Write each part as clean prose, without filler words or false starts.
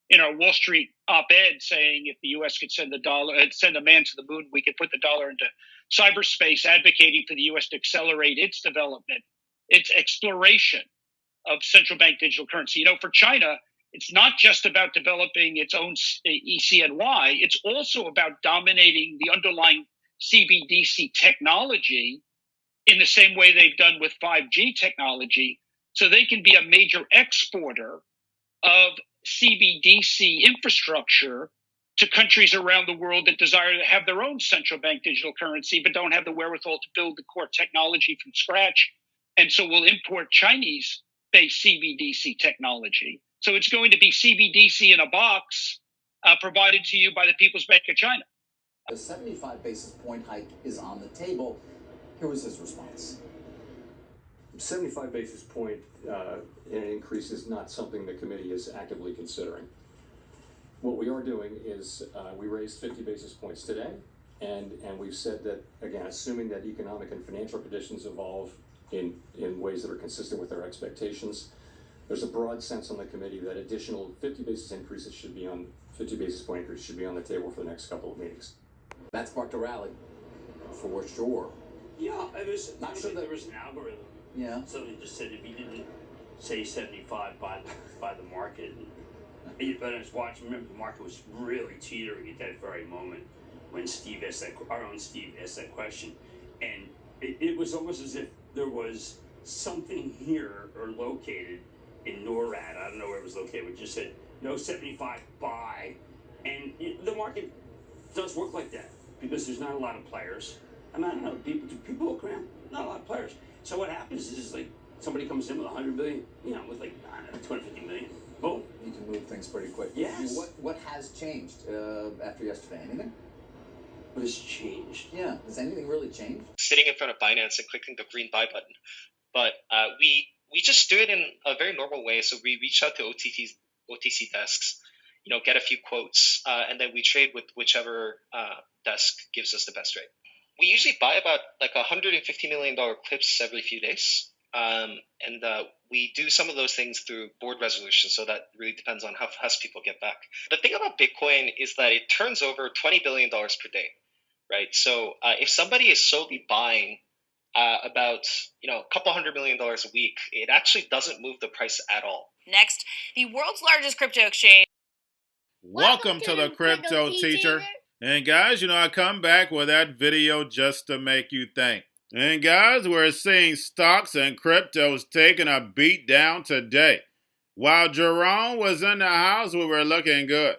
in our Wall Street op-ed saying if the U.S. could send a man to the moon, we could put the dollar into cyberspace, advocating for the U.S. to accelerate its development, its exploration of central bank digital currency. For China, it's not just about developing its own ECNY. It's also about dominating the underlying CBDC technology in the same way they've done with 5G technology, so they can be a major exporter of CBDC infrastructure to countries around the world that desire to have their own central bank digital currency, but don't have the wherewithal to build the core technology from scratch. And so we'll import Chinese-based CBDC technology. So it's going to be CBDC in a box provided to you by the People's Bank of China. A 75 basis point hike is on the table. Here was his response. 75 basis point in an increase is not something the committee is actively considering. What we are doing is we raised 50 basis points today, and we've said that, again, assuming that economic and financial conditions evolve in ways that are consistent with our expectations, there's a broad sense on the committee that additional 50 basis point increase should be on the table for the next couple of meetings. That sparked a rally, for sure. Yeah, it was not sure there was an algorithm. Yeah. Somebody just said if you didn't say 75 by the market, but I was watching. Remember, the market was really teetering at that very moment when our own Steve asked that question, and it was almost as if there was something here or located in NORAD. I don't know where it was located. But just said no 75 buy, and the market does work like that because there's not a lot of players. I mean, I don't know. Do people look around? Not a lot of players. So what happens is like somebody comes in with 100 billion, with like, I don't know, 250 million. Boom. You can move things pretty quick. Yes. What has changed after yesterday? Anything? What has changed? Yeah. Has anything really changed? Sitting in front of Binance and clicking the green buy button. But we just do it in a very normal way. So we reach out to OTC desks, get a few quotes, and then we trade with whichever desk gives us the best rate. We usually buy about like $150 million clips every few days. And we do some of those things through board resolution. So that really depends on how fast people get back. The thing about Bitcoin is that it turns over $20 billion per day, right? So if somebody is solely buying about a couple $100 million a week, it actually doesn't move the price at all. Next, the world's largest crypto exchange. Welcome to the Cryptoteacher. And guys, I come back with that video just to make you think. And guys, we're seeing stocks and cryptos taking a beat down today. While Jerome was in the house, we were looking good.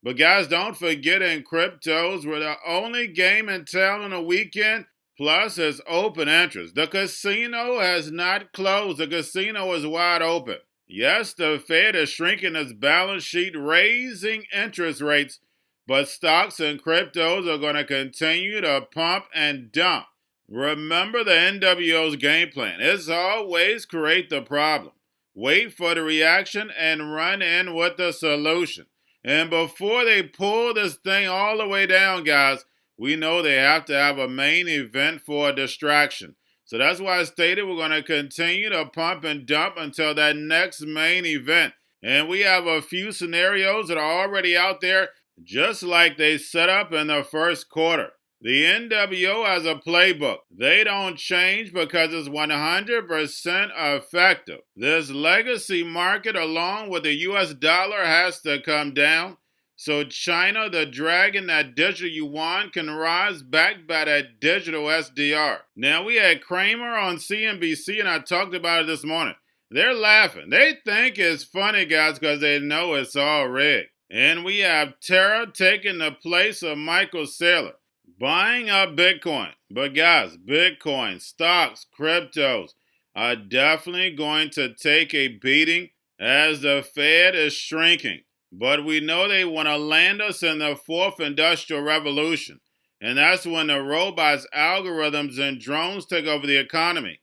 But guys, don't forget, in cryptos, we're the only game in town on the weekend. Plus, it's open interest. The casino has not closed. The casino is wide open. Yes, the Fed is shrinking its balance sheet, raising interest rates, but stocks and cryptos are going to continue to pump and dump. Remember the NWO's game plan. It's always create the problem, wait for the reaction, and run in with the solution. And before they pull this thing all the way down, guys, we know they have to have a main event for a distraction. So that's why I stated we're going to continue to pump and dump until that next main event. And we have a few scenarios that are already out there, just like they set up in the first quarter. The NWO has a playbook. They don't change because it's 100% effective. This legacy market, along with the US dollar, has to come down. So China, the dragon, that digital Yuan, can rise back by that digital SDR. Now, we had Kramer on CNBC, and I talked about it this morning. They're laughing. They think it's funny, guys, because they know it's all rigged. And we have Terra taking the place of Michael Saylor, buying up Bitcoin. But guys, Bitcoin, stocks, cryptos are definitely going to take a beating as the Fed is shrinking. But we know they want to land us in the fourth industrial revolution. And that's when the robots, algorithms, and drones take over the economy,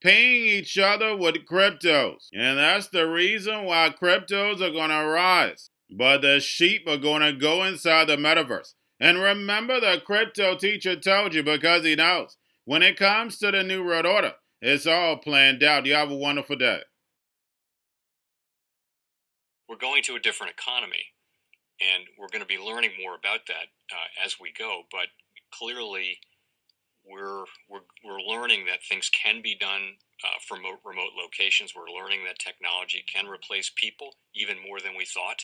paying each other with cryptos. And that's the reason why cryptos are going to rise. But the sheep are going to go inside the metaverse. And remember, the crypto teacher told you, because he knows. When it comes to the New World Order, it's all planned out. You have a wonderful day. We're going to a different economy. And we're going to be learning more about that as we go. But clearly, we're learning that things can be done from remote locations. We're learning that technology can replace people even more than we thought.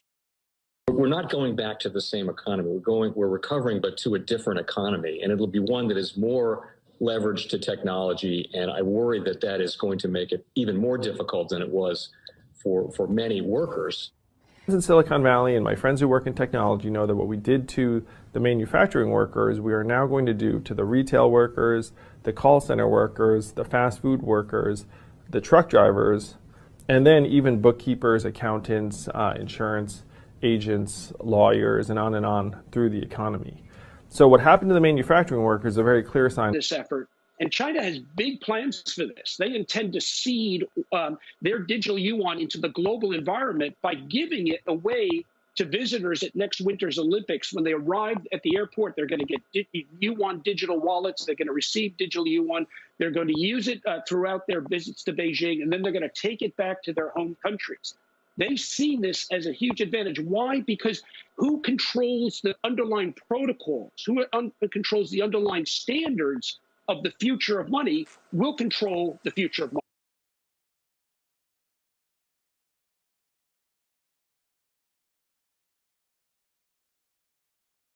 We're not going back to the same economy. We're recovering, but to a different economy, and it'll be one that is more leveraged to technology. And I worry that that is going to make it even more difficult than it was for many workers. In Silicon Valley, and my friends who work in technology know that what we did to the manufacturing workers, we are now going to do to the retail workers, the call center workers, the fast food workers, the truck drivers, and then even bookkeepers, accountants, insurance agents, lawyers, and on through the economy. So what happened to the manufacturing workers is a very clear sign. This effort. And China has big plans for this. They intend to seed their digital yuan into the global environment by giving it away to visitors at next winter's Olympics. When they arrive at the airport, they're going to get yuan digital wallets. They're going to receive digital yuan. They're going to use it throughout their visits to Beijing, and then they're going to take it back to their home countries. They see this as a huge advantage. Why? Because who controls the underlying protocols, who controls the underlying standards of the future of money will control the future of money.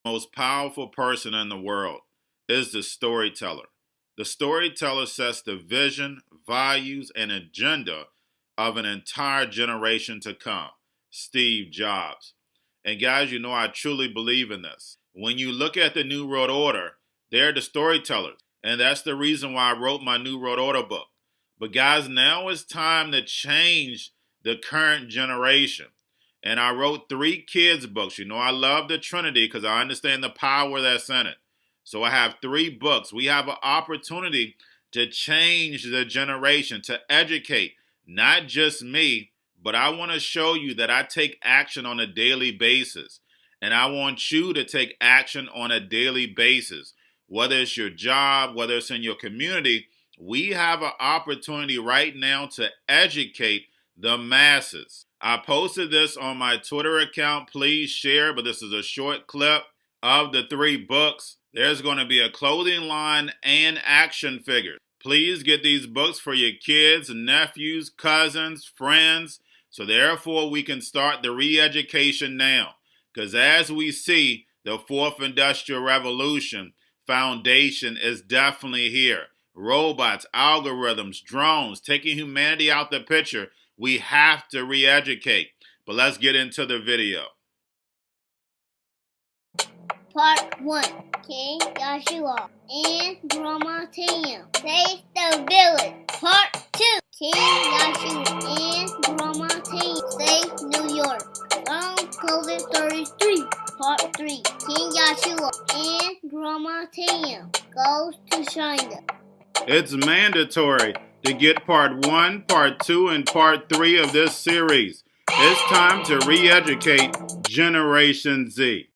Most powerful person in the world is the storyteller. The storyteller sets the vision, values, and agenda of an entire generation to come. Steve Jobs. And guys, you know I truly believe in this. When you look at the New World Order, they're the storytellers. And that's the reason why I wrote my New World Order book. But guys, now it's time to change the current generation. And I wrote 3 kids' books. You know, I love the Trinity because I understand the power that's in it. So I have 3 books. We have an opportunity to change the generation, to educate, not just me, but I want to show you that I take action on a daily basis. And I want you to take action on a daily basis. Whether it's your job, whether it's in your community, we have an opportunity right now to educate the masses. I posted this on my Twitter account. Please share, but this is a short clip of the 3 books. There's going to be a clothing line and action figures. Please get these books for your kids, nephews, cousins, friends, so therefore we can start the re-education now. Because as we see, the 4th Industrial Revolution foundation is definitely here. Robots, algorithms, drones, taking humanity out the picture. We have to re-educate. But let's get into the video. Part 1. King Joshua and Grandma Tam save the village. Part 2. King Joshua and Grandma Tam save New York. From COVID Stories 3. Part 3. King Joshua and Grandma Tam goes to China. It's mandatory to get part 1, part 2, and part 3 of this series. It's time to re-educate Generation Z.